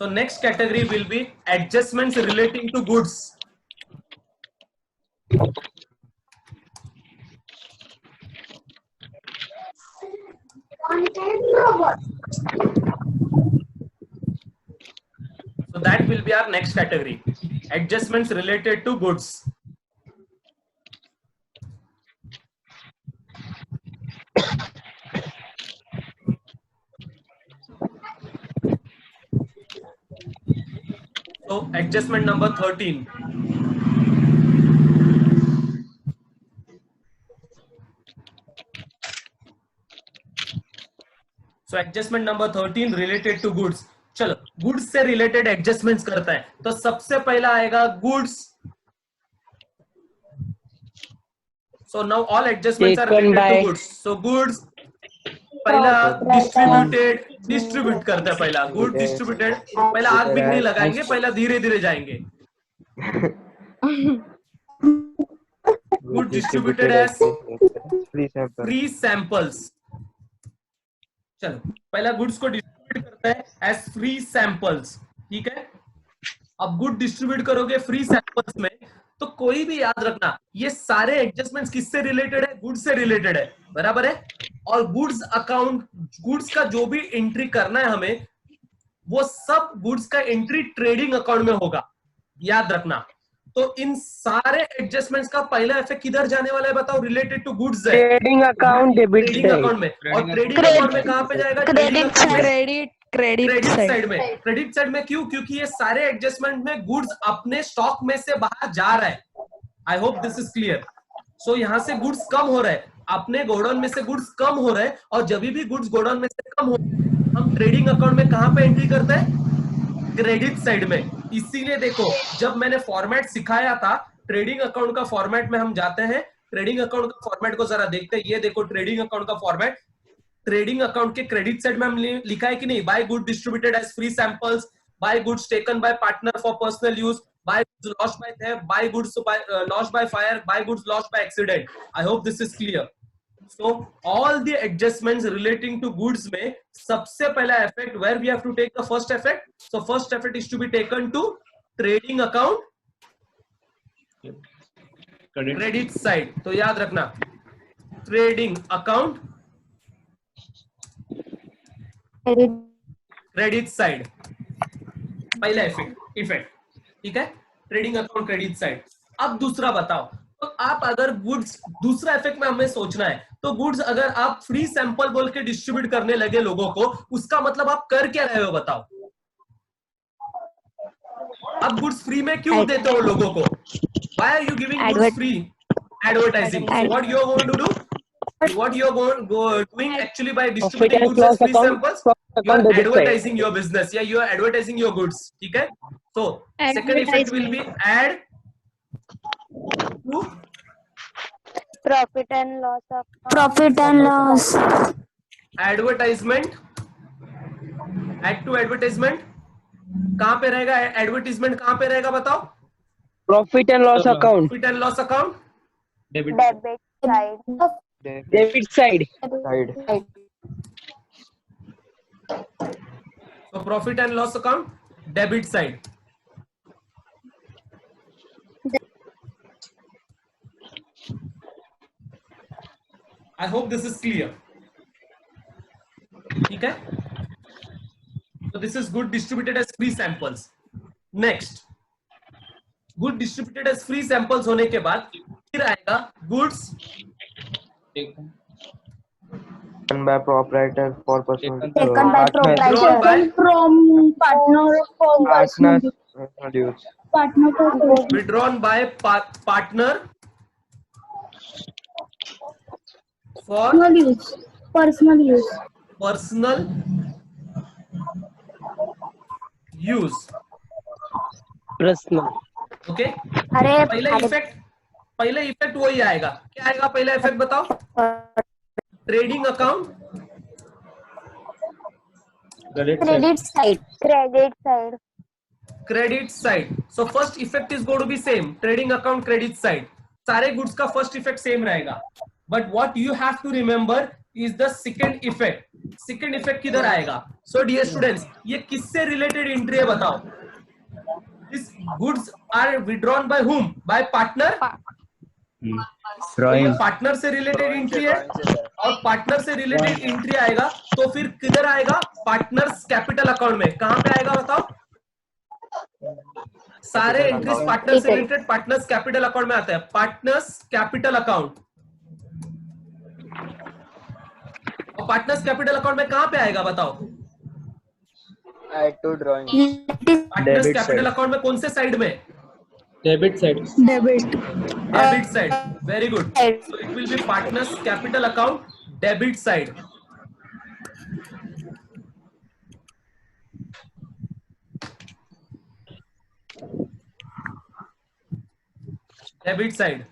So next category will be adjustments relating to goods. So that will be our next category, adjustments related to goods. So adjustment number 13. So adjustment number 13 related to goods. चलो goods से related adjustments करता है, तो सबसे पहला आएगा goods. So now all adjustments are related to goods. So goods पहला distribute करता है. पहला गुड डिस्ट्रीब्यूटेड. पहला आग भी नहीं लगाएंगे, पहला धीरे धीरे जाएंगे. Good distributed as free samples. चलो पहला गुड्स को डिस्ट्रीब्यूट करता है एज फ्री सैंपल्स. ठीक है. अब गुड डिस्ट्रीब्यूट करोगे फ्री सैंपल्स में, तो कोई भी याद रखना ये सारे एडजस्टमेंट्स किससे रिलेटेड है? गुड्स से रिलेटेड है. बराबर है. और गुड्स अकाउंट, गुड्स का जो भी एंट्री करना है हमें, वो सब गुड्स का एंट्री ट्रेडिंग अकाउंट में होगा. याद रखना. तो इन सारे एडजस्टमेंट्स का पहला इफेक्ट किधर जाने वाला है बताओ? रिलेटेड टू गुड्स है. Trading account, debit trading account में. और ट्रेडिंग अकाउंट में कहां पे जाएगा? क्रेडिट साइड में. क्रेडिट साइड में क्यों? क्योंकि ये सारे एडजस्टमेंट में गुड्स अपने स्टॉक में से बाहर जा रहा है. I hope this is clear. So यहां से गुड्स कम हो रहा है, अपने गोडाउन में से गुड्स कम हो रहे हैं. और जब भी गुड्स गोडाउन में से कम हो, हम ट्रेडिंग अकाउंट में कहां पे एंट्री करते हैं? क्रेडिट साइड में. इसीलिए देखो जब मैंने फॉर्मेट सिखाया था, ट्रेडिंग अकाउंट का फॉर्मेट में हम जाते हैं. ट्रेडिंग अकाउंट का फॉर्मेट को जरा देखते हैं. ये देखो ट्रेडिंग अकाउंट का फॉर्मेट. ट्रेडिंग अकाउंट के क्रेडिट साइड में हम लिखा है कि नहीं? By good distributed as free samples, by goods taken by partner for personal use, by goods lost by theft, by goods lost by fire, by goods lost by accident. I hope this is clear. So all the adjustments relating to goods में सबसे पहला effect where we have to take the first effect. So first effect is to be taken to trading account, credit side. तो याद रखना trading account, credit side पहला effect. ठीक है. trading account, credit side. अब दूसरा बताओ. तो आप अगर गुड्स, दूसरा इफेक्ट में हमें सोचना है, तो गुड्स अगर आप फ्री सैंपल बोल के डिस्ट्रीब्यूट करने लगे लोगों को, उसका मतलब आप कर क्या रहे हो बताओ? आप गुड्स फ्री में क्यों देते हो लोगों को? Why are you giving goods free? Advertising. So what you are going to do? What you are doing actually by distributing goods as free samples? You are advertising your business. Yeah, you are advertising your goods. ठीक है. So second effect will be add to profit and loss. Advertisement. Add to advertisement. कहां पे रहेगा advertisement? कहां पे रहेगा बताओ? Profit and loss account. Profit and loss account. Debit side. Debit side. तो profit and loss account, debit side. I hope this is clear. ठीक है. So this is good distributed as free samples. Next, good distributed as free samples होने के बाद फिर आएगा goods taken by proprietor for personal Taken by proprietor. partner From partner for personal use. withdrawn by partner for personal use. Personal. Okay. अरे पहला effect वही आएगा. क्या आएगा पहला इफेक्ट बताओ? Trading account, credit side. So first effect is going to be same. Trading account, credit side. सारे goods का फर्स्ट इफेक्ट सेम रहेगा. But what you have to remember, is the second effect. Second effect किधर आएगा? So dear students, ये किससे related entry है बताओ? This goods are withdrawn by whom? By partner. ये पार्टनर से रिलेटेड एंट्री है, और पार्टनर से रिलेटेड एंट्री आएगा तो फिर किधर आएगा? पार्टनर्स कैपिटल अकाउंट में। कहां पे आएगा बताओ? सारे एंट्रीज पार्टनर से रिलेटेड पार्टनर्स कैपिटल अकाउंट में आता है। पार्टनर्स कैपिटल अकाउंट, और पार्टनर्स कैपिटल अकाउंट में कहां पे आएगा बताओ? Add to drawing. Partners capital account में कौन से साइड में? Debit side. Debit. Debit side. Very good. So it will be partners capital account debit side. Debit side.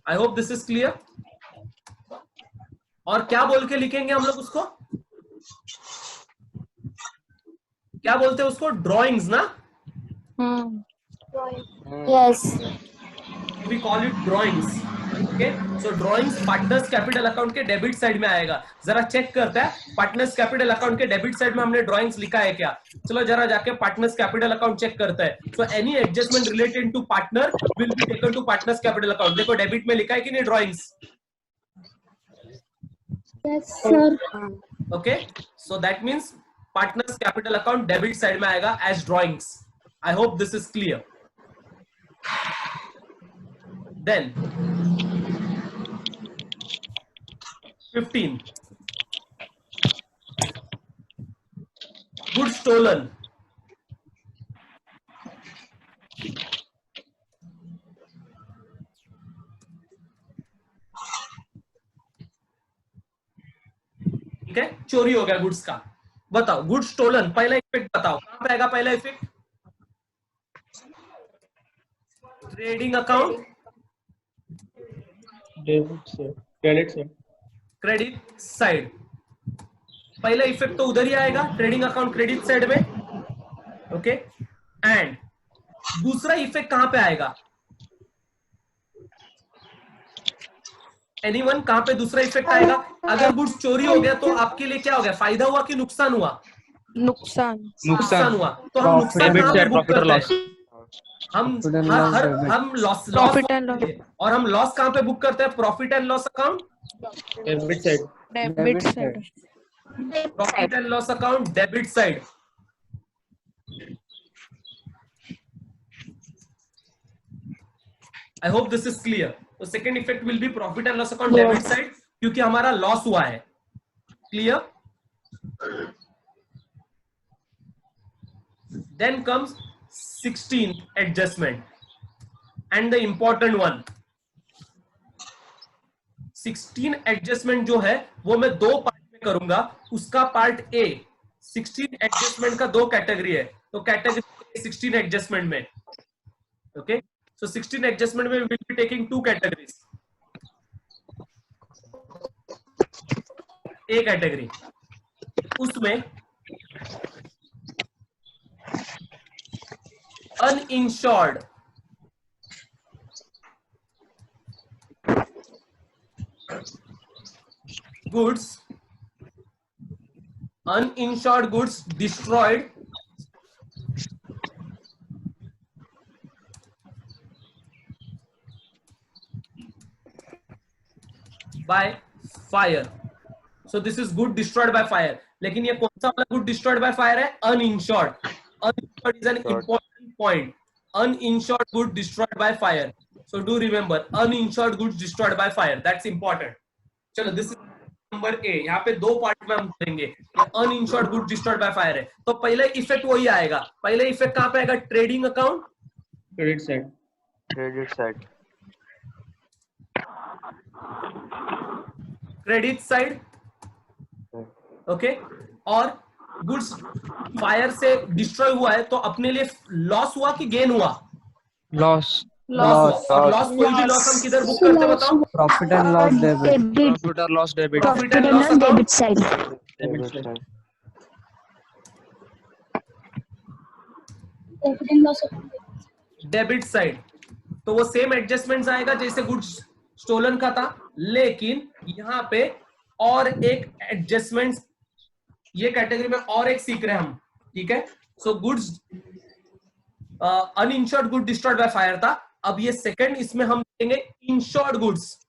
I hope this is clear. और क्या बोल के लिखेंगे हम लोग उसको? क्या बोलते हैं उसको? ड्रॉइंग्स ना? Yes. We call it drawings. Okay? So drawings partners capital account के डेबिट साइड में आएगा। जरा चेक करता है पार्टनर्स कैपिटल अकाउंट के डेबिट साइड में हमने ड्रॉइंग्स लिखा है क्या? चलो जरा जाके पार्टनर्स कैपिटल अकाउंट चेक करता है। So any adjustment related to partner will be taken to partners capital account. देखो डेबिट में लिखा है कि नहीं drawings? Yes, sir. Okay? So that means partners capital account debit side में आएगा as drawings. I hope this is clear. Then 15, goods stolen. ठीक है, चोरी हो गया गुड्स का। बताओ गुड्स स्टोलन, पहला इफेक्ट बताओ कहां पे आएगा? पहला effect trading account, credit side. पहला इफेक्ट तो उधर ही आएगा, ट्रेडिंग अकाउंट क्रेडिट साइड में। ओके, एंड दूसरा इफेक्ट कहां पे आएगा? एनीवन, कहां पे दूसरा इफेक्ट आएगा? अगर गुड्स चोरी हो गया तो आपके लिए क्या हो गया? फायदा हुआ कि नुकसान हुआ? नुकसान हुआ। तो हम नुकसान कहां पे बुक करते हैं? हम लॉस और हम लॉस कहां पे बुक करते हैं? Profit and loss account, debit side. Profit and loss account debit side. I hope this is clear. तो second effect will be profit and loss account debit side, क्योंकि हमारा लॉस हुआ है। Clear? Then comes 16th adjustment and the important one. 16 adjustment जो है वो मैं दो पार्ट में करूंगा। उसका पार्ट ए, 16 एडजस्टमेंट का दो कैटेगरी है, तो कैटेगरी 16 एडजस्टमेंट में। ओके, सो 16 एडजस्टमेंट में will be taking two categories. A category, उसमें uninsured goods, uninsured goods destroyed by fire. So this is good destroyed by fire. लेकिन ये कौन सा वाला good destroyed by fire है? Uninsured. Uninsured is an important point. Uninsured goods destroyed by fire. So do remember, uninsured goods destroyed by fire. That's important. चलो, this is number A. यहाँ पे दो पार्ट में हम करेंगे। uninsured goods destroyed by fire है, तो पहले इफेक्ट वही आएगा। पहले इफेक्ट कहाँ पे आएगा? Trading account Credit side. Credit side. Credit side. Okay, और गुड्स फायर से डिस्ट्रॉय हुआ है तो अपने लिए लॉस हुआ कि गेन हुआ? Loss. लॉस। और लॉस, कोई भी लॉस हम किधर बुक करते हैं बताओ? Profit and loss debit. Debit. Profit or loss debit. Profit and loss account Debit side. Debit side. Profit and loss account. Debit side. तो वो सेम एडजस्टमेंट्स आएगा जैसे गुड्स स्टोलन का था, लेकिन यहाँ पे और एक एडजस्टमेंट, ये कैटेगरी में और एक सीख रहे हैं हम, ठीक है। So goods uninsured good destroyed by fire था, अब ये सेकंड, इसमें हम देंगे insured goods.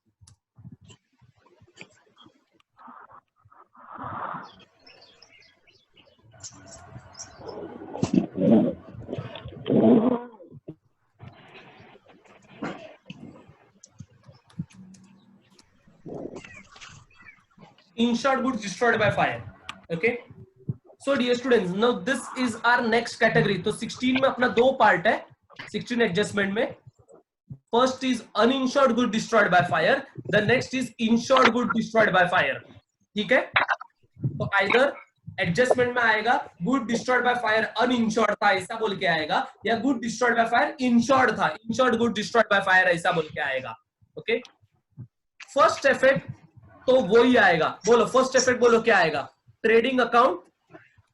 Insured goods destroyed by fire. Okay. So dear students, now this is our next category. तो 16 में अपना दो पार्ट है, 16 एडजस्टमेंट में. First is uninsured good destroyed by fire. The next is insured good destroyed by fire. ठीक है. तो either adjustment में आएगा good destroyed by fire uninsured था ऐसा बोल के आएगा, या good destroyed by fire insured था, insured good destroyed by fire ऐसा बोल के आएगा. ओके. फर्स्ट इफेक्ट तो वो ही आएगा. बोलो फर्स्ट इफेक्ट, बोलो क्या आएगा? Trading account,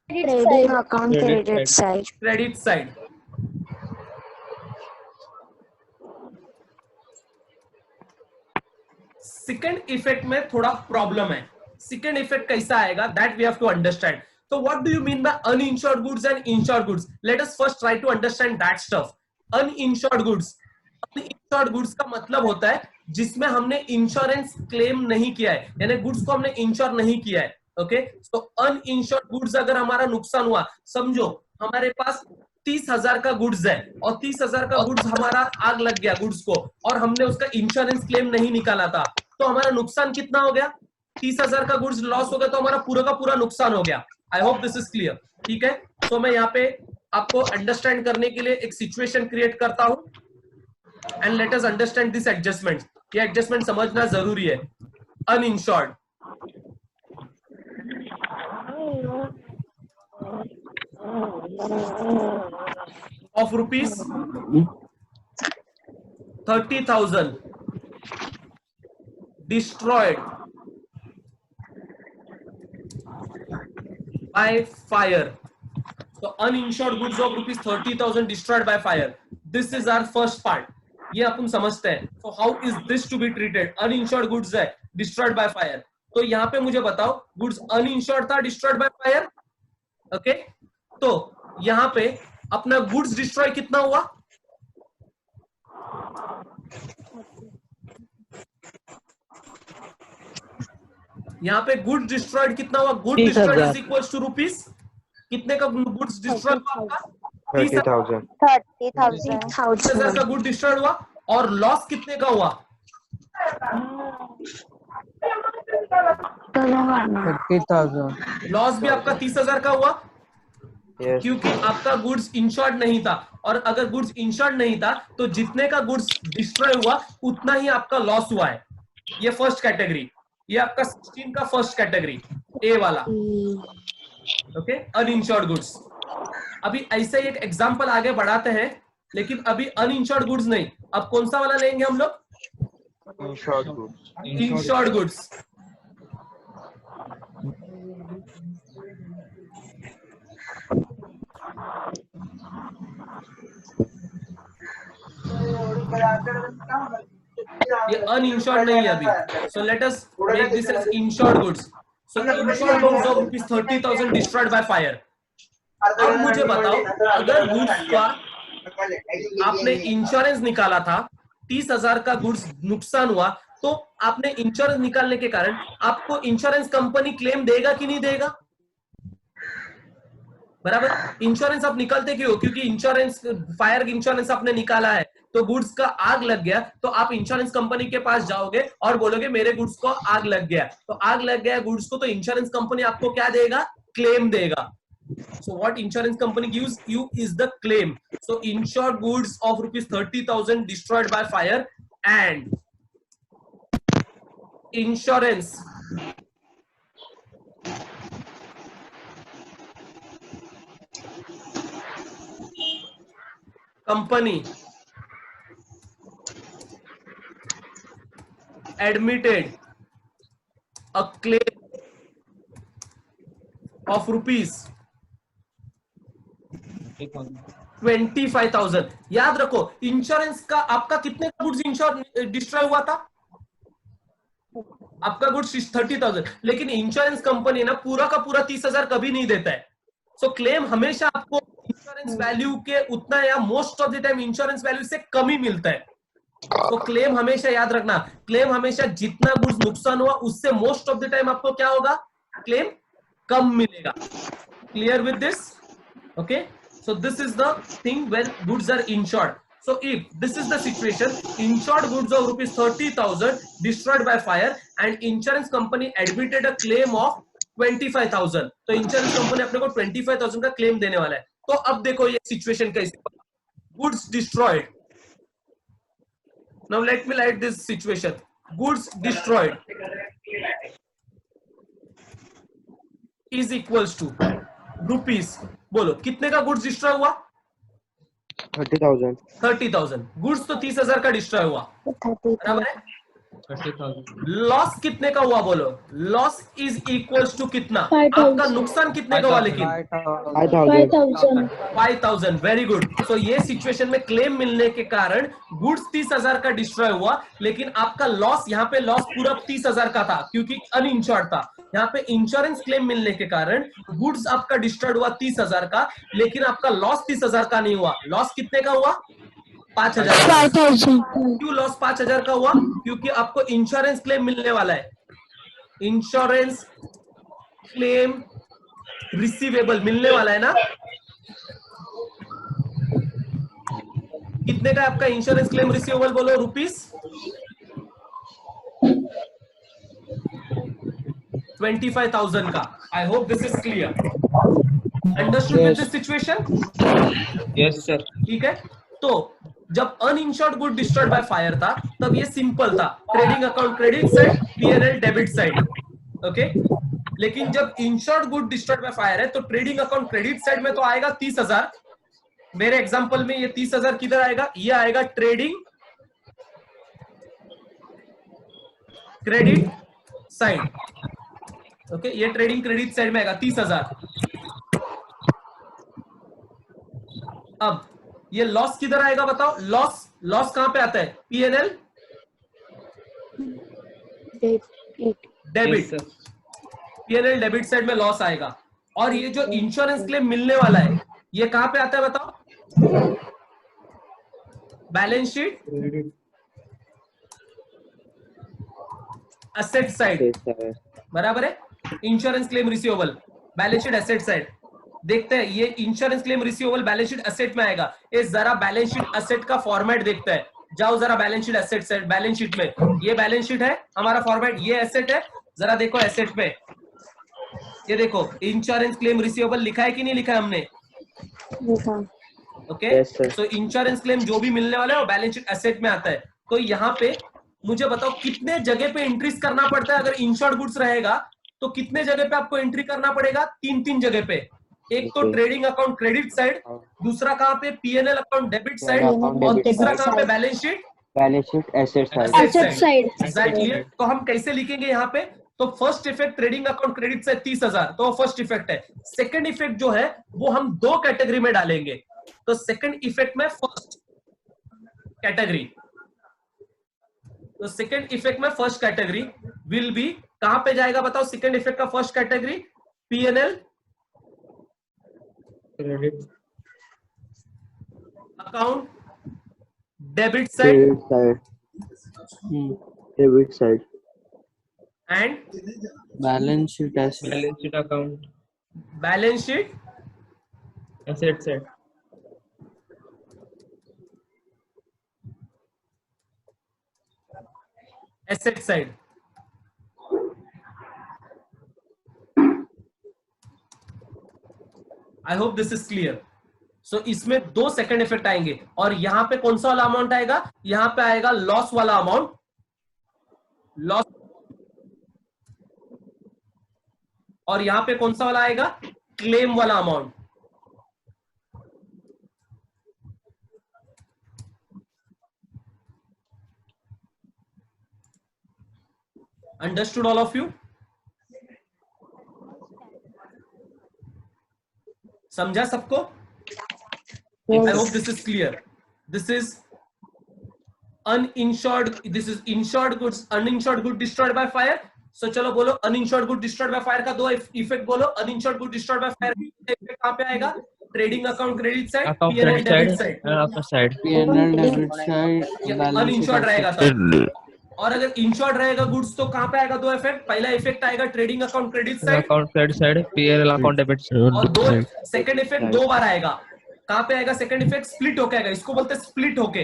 Trading account credit side. Credit side. Second effect में थोड़ा प्रॉब्लम है. सेकंड इफेक्ट कैसा आएगा, that we have to understand. So what do you mean by uninsured goods and insured goods? Let us first try to understand that stuff. Uninsured goods. Uninsured goods का मतलब होता है जिसमें हमने insurance claim नहीं किया है, यानी गुड्स को हमने इंश्योर नहीं किया है. ओके. तो अनइंश्योर्ड गुड्स अगर हमारा नुकसान हुआ, समझो हमारे पास 30,000 का गुड्स है और 30,000 का गुड्स हमारा आग लग गया गुड्स को, और हमने उसका इंश्योरेंस क्लेम नहीं निकाला था, तो हमारा नुकसान कितना हो गया? 30,000 का गुड्स लॉस हो गया, तो हमारा पूरा का पूरा नुकसान हो गया. आई होप दिस इज क्लियर. ठीक है. तो मैं यहाँ पे आपको अंडरस्टैंड करने के लिए एक सिचुएशन क्रिएट करता हूं, and let us understand this adjustment. ये एडजस्टमेंट समझना जरूरी है. Uninsured of rupees 30,000 destroyed by fire. So uninsured goods of rupees 30,000 destroyed by fire. This is our first part. ये अपन समझते हैं. So how is this to be treated? Uninsured goods है destroyed by fire. तो यहाँ पे मुझे बताओ goods uninsured था destroyed by fire. ओके. तो यहाँ पे अपना गुड्स डिस्ट्रॉय कितना हुआ? यहाँ पे गुड्स डिस्ट्रॉयड कितना हुआ? Good destroyed is equals to rupees कितने का गुड्स डिस्ट्रॉय हुआ आपका? 30,000. 30,000 का गुड डिस्ट्रॉयड हुआ. और लॉस कितने का हुआ? 30,000. लॉस भी आपका 30,000 का हुआ. Yes. क्योंकि आपका गुड्स इंश्योर्ड नहीं था, और अगर गुड्स इंश्योर्ड नहीं था तो जितने का गुड्स डिस्ट्रॉय हुआ उतना ही आपका लॉस हुआ है. ये फर्स्ट कैटेगरी, ये आपका 16 का फर्स्ट कैटेगरी ए वाला. ओके. Uninsured goods. अभी ऐसे ही एक एग्जांपल आगे बढ़ाते हैं, लेकिन अभी अनइंश्योर्ड गुड्स नहीं. अब कौन सा वाला लेंगे हम लोग? Insured goods. Insured goods. ये अनइंश्योर्ड नहीं है अभी. So let us make this as insured goods. So insured goods of rupees 30,000 destroyed by fire. अब मुझे बताओ, अगर गुड्स का आपने इंश्योरेंस निकाला था, 30,000 का गुड्स नुकसान हुआ, तो आपने इंश्योरेंस निकालने के कारण आपको इंश्योरेंस कंपनी क्लेम देगा कि नहीं देगा? बराबर. इंश्योरेंस आप निकालते क्यों? क्योंकि इंश्योरेंस, फायर इंश्योरेंस आपने निकाला है, तो गुड्स का आग लग गया, तो आप इंश्योरेंस कंपनी के पास जाओगे और बोलोगे मेरे गुड्स को आग लग गया. तो आग लग गया गुड्स को, तो इंश्योरेंस कंपनी आपको क्या देगा? क्लेम देगा. So what insurance company gives you is the claim. So insured goods of rupees 30,000 destroyed by fire, and insurance company admitted a claim of rupees 25,000. याद रखो, इंश्योरेंस का आपका कितने गुड्स इंश्योर डिस्ट्रॉय हुआ था? आपका गुड्स 30,000, लेकिन इंश्योरेंस कंपनी ना पूरा का पूरा 30,000 कभी नहीं देता है। सो क्लेम हमेशा आपको इंश्योरेंस वैल्यू के उतना या most of the time insurance value से कम ही मिलता है। तो क्लेम हमेशा याद रखना, क्लेम हमेशा जितना गुड्स नुकसान हुआ उससे मोस्ट ऑफ द टाइम आपको क्या होगा, क्लेम कम मिलेगा। Clear with this? Okay, so this is the thing when goods are insured. So if this is the situation, insured goods of rupees 30,000 destroyed by fire and insurance company admitted a claim of 25,000, तो insurance company अपने को 25,000 का claim देने वाला है। तो अब देखो ये सिचुएशन कैसे, goods destroyed. Now let me right this situation, goods destroyed is equals to rupees, बोलो कितने का गुड्स डिस्ट्रॉय हुआ? 30,000. 30,000। गुड्स तो 30,000 का डिस्ट्रॉय हुआ, बराबर है। 30,000 लॉस कितने का हुआ बोलो? लॉस इज इक्वल्स टू कितना? आपका नुकसान कितने का हुआ? लेकिन 5,000. 5,000। Very good. सो ये सिचुएशन में क्लेम मिलने के कारण गुड्स 30,000 का डिस्ट्रॉय हुआ, लेकिन आपका लॉस, यहाँ पे लॉस पूरा 30,000 का था क्योंकि अनइंश्योर्ड था। यहाँ पे इंश्योरेंस क्लेम मिलने के कारण गुड्स आपका डिस्ट्रॉयड हुआ 30,000 का, लेकिन आपका लॉस 30,000 का नहीं हुआ। लॉस कितने का हुआ? 5,000। क्यों लॉस 5,000 का हुआ? क्योंकि आपको इंश्योरेंस क्लेम मिलने वाला है। इंश्योरेंस क्लेम रिसीवेबल मिलने वाला है ना। कितने का आपका इंश्योरेंस क्लेम रिसीवेबल बोलो? रुपीस 25,000 का। आई hope this is clear. Understood with this situation? Yes sir. ठीक है। तो जब uninsured good destroyed by fire था तब ये सिंपल था, trading account credit side, PNL debit side. Okay, लेकिन जब insured good destroyed by fire है तो ट्रेडिंग अकाउंट क्रेडिट साइड में तो आएगा 30,000। मेरे एग्जांपल में ये 30,000 किधर आएगा? ये आएगा ट्रेडिंग क्रेडिट साइड। ओके, ये ट्रेडिंग क्रेडिट साइड में आएगा 30,000। अब ये लॉस किधर आएगा बताओ? लॉस कहां पे आता है? PNL debit. PNL debit side में लॉस आएगा। और ये जो इंश्योरेंस क्लेम मिलने वाला है ये कहां पे आता है बताओ? बैलेंस शीट एसेट साइड, बराबर है। Insurance claim receivable balance sheet asset side. देखते हैं ये insurance claim receivable balance sheet asset में आएगा। ये जरा बैलेंस शीट एसेट का फॉर्मेट देखते हैं। जाओ जरा balance sheet asset side, balance sheet में ये बैलेंस शीट है हमारा फॉर्मेट, ये एसेट है। जरा देखो एसेट में, ये देखो इंश्योरेंस क्लेम रिसीवेबल लिखा है कि नहीं लिखा है हमने? ओके, तो इंश्योरेंस क्लेम जो भी मिलने वाला है वो बैलेंस शीट एसेट में आता है। तो यहाँ पे मुझे बताओ कितने जगह पे एंट्रीज करना पड़ता है? अगर इंश्योर्ड गुड्स रहेगा तो कितने जगह पे आपको एंट्री करना पड़ेगा? 3 जगह पे। एक तो ट्रेडिंग अकाउंट क्रेडिट साइड, दूसरा कहां पे? पीएनएल अकाउंट डेबिट साइड, और तीसरा कहां पे? Balance sheet asset side. Exactly. तो हम कैसे लिखेंगे यहाँ पे? तो first effect trading account credit side 30,000, तो फर्स्ट इफेक्ट है। सेकंड इफेक्ट जो है वो हम 2 कैटेगरी में डालेंगे। तो सेकंड इफेक्ट में फर्स्ट कैटेगरी, तो सेकंड इफेक्ट में फर्स्ट कैटेगरी विल बी कहां पे जाएगा बताओ? सेकंड इफेक्ट का first category PNL credit account debit side and balance sheet account balance sheet asset side. Asset side. I hope this is clear. So इसमें 2 second effect आएंगे, और यहां पे कौन सा वाला अमाउंट आएगा? यहां पे आएगा लॉस वाला अमाउंट, लॉस। और यहां पे कौन सा वाला आएगा? क्लेम वाला amount. Understood all of you? समझा सबको? I hope this is clear. This is uninsured. This is insured goods, uninsured good destroyed by fire. सो चलो बोलो uninsured good destroyed by fire का दो इफेक्ट बोलो। Uninsured good destroyed by fire effect कहां पे आएगा? Trading account credit side, Account PNL credit debit side side. and upper side. P&L debit side, balance sheet uninsured रहेगा asset तब। और अगर इंश्योर्ड रहेगा गुड्स तो कहां पे आएगा दो इफेक्ट? पहला इफेक्ट आएगा trading account credit side, Account credit side, PL account debit side. और दो सेकंड इफेक्ट दो बार आएगा। कहां पे आएगा सेकंड इफेक्ट? स्प्लिट होके आएगा, इसको बोलते हैं स्प्लिट होके।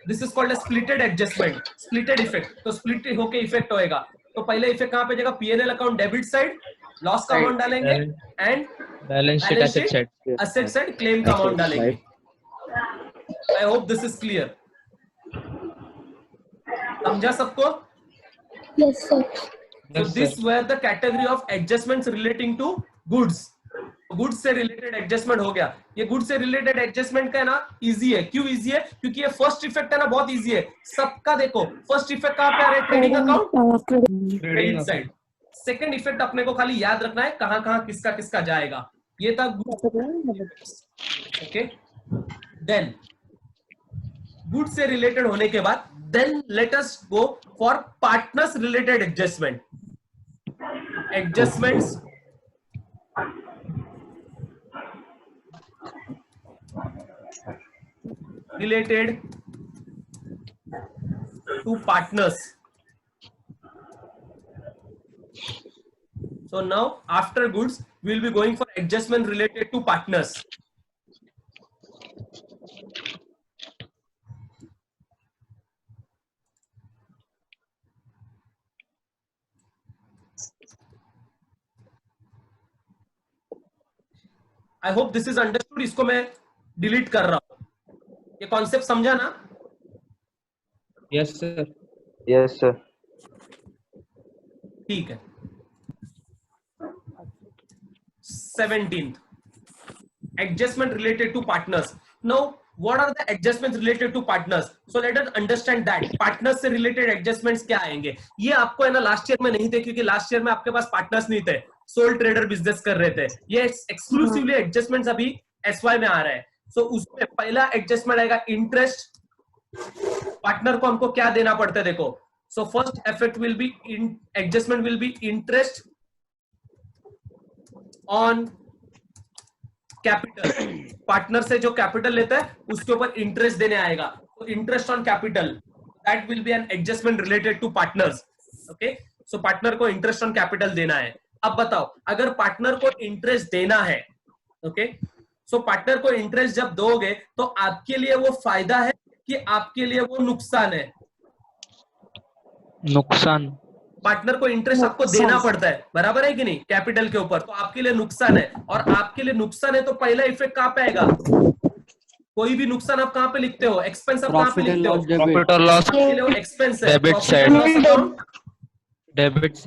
This is called splitted adjustment, splitted effect. तो स्प्लिट होके इफेक्ट होएगा। तो पहला इफेक्ट कहां पे जाएगा? PNL account debit side, loss का अमाउंट डालेंगे, and Balance sheet asset side. Asset side claim का अमाउंट डालेंगे। आई होप दिस इज क्लियर। समझा सबको? Yes, sir. So this were the category of adjustments relating to goods. Goods से related adjustment हो गया। ये गुड्स से रिलेटेड एडजस्टमेंट का है ना इजी है। क्यों इजी है? क्योंकि ये फर्स्ट इफेक्ट है ना बहुत इजी है सबका। देखो फर्स्ट इफेक्ट कहां पे आ रहा है? Trading account credit side. Second effect अपने को खाली याद रखना है कहां कहां किसका किसका जाएगा। ये था ओके। देन गुड से रिलेटेड होने के बाद then let us go for partners related adjustment. Adjustments related to partners. So now after goods we will be going for adjustment related to partners. I hope this is understood. इसको मैं delete कर रहा हूं। ये concept समझा ना? Yes, sir. Yes, sir. ठीक है। 17th adjustment related to partners. Now what are the adjustments related to partners? So let us understand that partners से related adjustments क्या आएंगे। ये आपको है ना लास्ट ईयर में नहीं थे क्योंकि लास्ट ईयर में आपके पास पार्टनर्स नहीं थे, सोल ट्रेडर बिजनेस कर रहे थे। ये एक्सक्लूसिवली एडजस्टमेंट्स अभी एसवाई में आ रहा है। सो उसमें पहला एडजस्टमेंट आएगा इंटरेस्ट। पार्टनर को हमको क्या देना पड़ता है देखो। So first effect will B adjustment will be interest on capital. Partner से जो कैपिटल लेता है उसके ऊपर इंटरेस्ट देने आएगा। तो interest on capital that will be an adjustment related to partners. Okay, so partner को इंटरेस्ट ऑन कैपिटल देना है। अब बताओ अगर पार्टनर को इंटरेस्ट देना है, ओके, सो पार्टनर को इंटरेस्ट जब दोगे तो आपके लिए वो फायदा है कि आपके लिए वो नुकसान है? नुकसान। पार्टनर को इंटरेस्ट आपको देना पड़ता है, बराबर है कि नहीं, कैपिटल के ऊपर, तो आपके लिए नुकसान है। और आपके लिए नुकसान है तो पहला इफेक्ट कहां पे आएगा? कोई भी नुकसान आप कहां पे लिखते हो? एक्सपेंस आप कहां पे लिखते हो? प्रॉफिट और लॉस एक्सपेंस है, debit side. Debit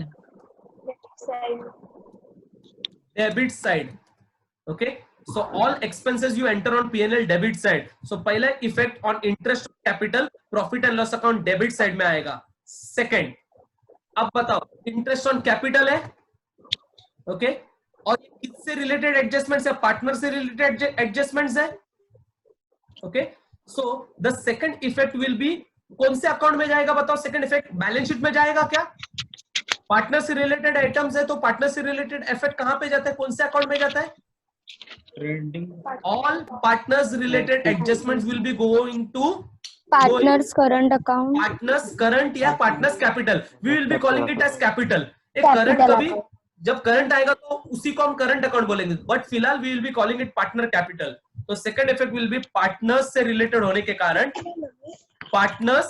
debit side. Okay, so all expenses you enter on P&L debit side. so पहला effect on interest on capital profit and loss account debit side में आएगा। सेकंड, अब बताओ interest on capital है, okay, और किससे related adjustments है? Partner से रिलेटेड एडजस्टमेंट्स है। Okay, so the second effect will B कौन से अकाउंट में जाएगा बताओ? सेकंड इफेक्ट बैलेंस शीट में जाएगा क्या? पार्टनर से रिलेटेड आइटम्स है तो पार्टनर से रिलेटेड इफेक्ट कहां पे जाता है? कौन से अकाउंट में जाता है? All partners related adjustments will be going to Partners current account. partners current या partners capital. We will be calling it as capital. एक Capital current कभी account. जब करंट आएगा तो उसी को हम करंट अकाउंट बोलेंगे, बट फिलहाल we will be calling it partner capital. तो second effect will be partners से रिलेटेड होने के कारण partners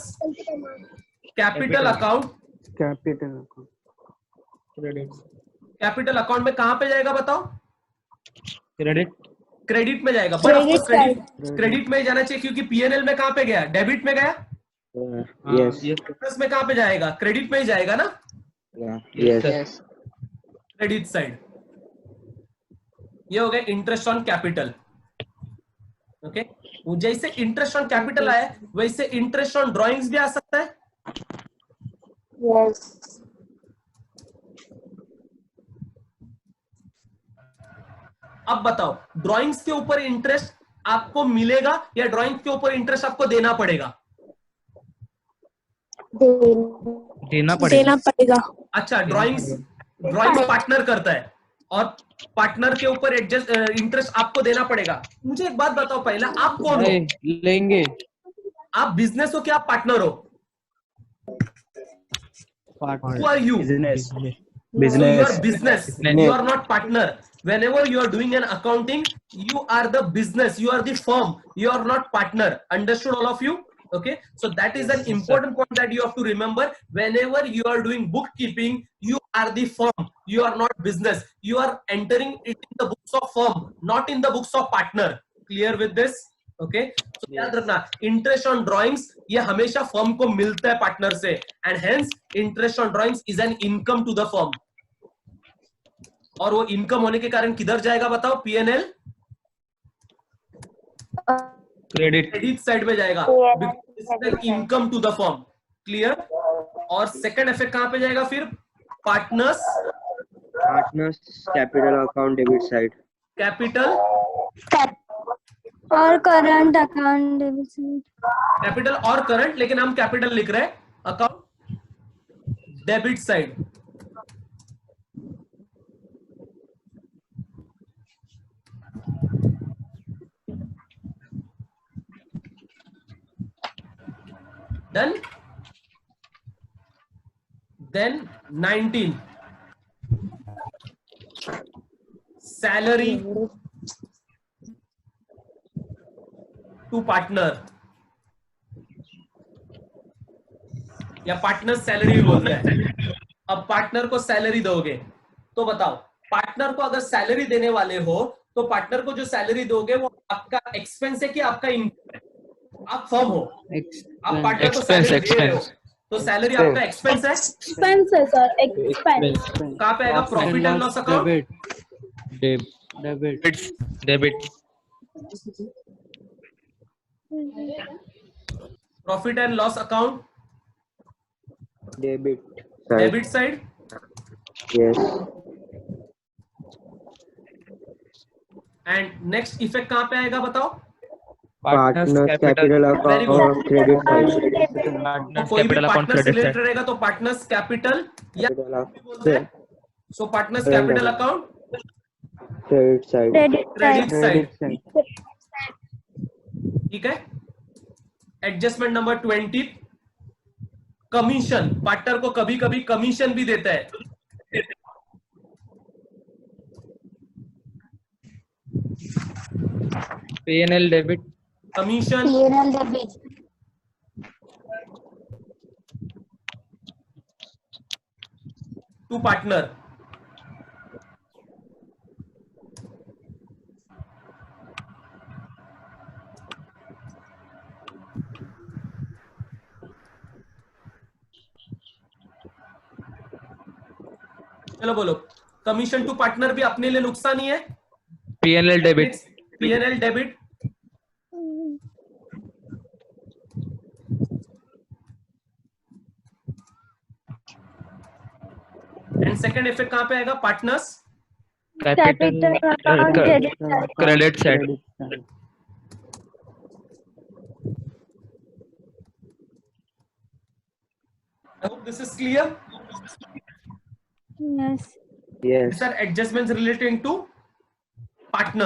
capital account capital account में कहां पे जाएगा बताओ? क्रेडिट में जाएगा। बट ऑफ कोर्स क्रेडिट में ही जाना चाहिए क्योंकि पीएनएल में कहां पे गया? डेबिट में गया। Yes. में कहां पे जाएगा? क्रेडिट में ही जाएगा ना। Yes. Credit side. ये हो गया इंटरेस्ट ऑन कैपिटल। ओके, जैसे इंटरेस्ट ऑन कैपिटल आया वैसे इंटरेस्ट ऑन ड्रॉइंग्स भी आ सकता है। Yes. अब बताओ ड्राइंग्स के ऊपर इंटरेस्ट आपको मिलेगा या ड्राइंग के ऊपर इंटरेस्ट आपको देना पड़ेगा? देना पड़ेगा। पड़ेगा। अच्छा, ड्राइंग्स पार्टनर करता है और पार्टनर के ऊपर एडजस्ट इंटरेस्ट आपको देना पड़ेगा। मुझे एक बात बताओ, पहला आप कौन हो? लेंगे। आप बिजनेस हो क्या आप पार्टनर हो? Who are you? Business. So you are business. You are not partner. Whenever you are doing an accounting, you are the business. You are the firm. You are not partner. Understood, all of you? Okay. So that is an important point that you have to remember. Whenever you are doing bookkeeping, you are the firm. You are not business. You are entering it in the books of firm, not in the books of partner. Clear with this? Okay, तो याद रखना, interest on drawings ये हमेशा firm को मिलता है partner से, and hence interest on drawings is an income to the firm. और वो इनकम होने के कारण किधर जाएगा बताओ? पीएनएल क्रेडिट साइड में जाएगा, income to the firm. Clear? और सेकंड इफेक्ट कहां पे जाएगा फिर? Partners capital account debit side. Capital और current account debit side. Capital और करंट, लेकिन हम कैपिटल लिख रहे हैं, account debit side. Done? Then 19 salary to partner, या पार्टनर सैलरी बोलते हैं। अब पार्टनर को सैलरी दोगे तो बताओ, पार्टनर को अगर सैलरी देने वाले हो तो पार्टनर को जो सैलरी दोगे वो आपका एक्सपेंस है कि आपका इनकम है? आप फर्म हो, आप पार्टनर को सैलरी दे रहे हो, तो सैलरी आपका एक्सपेंस है। एक्सपेंस है सर, एक्सपेंस। कहां पे आएगा? Profit and loss account, debit. Profit and loss account, debit side. Yes. And next effect कहां पे आएगा बताओ? Partners capital account credit side. कोई भी पार्टनर्स रिलेटेड रहेगा तो पार्टनर्स कैपिटल या बोलते हैं, so partners capital account credit side. ठीक है। Adjustment number 20, commission. पार्टनर को कभी कभी कमीशन भी देता है। PNL debit, commission to partner. चलो बोलो, कमीशन टू पार्टनर भी अपने लिए नुकसान ही है। PNL debit, PNL debit. And second effect कहां पे आएगा? Partners capital credit side. I hope this is clear. Yes. Yes. These are adjustments relating to partner.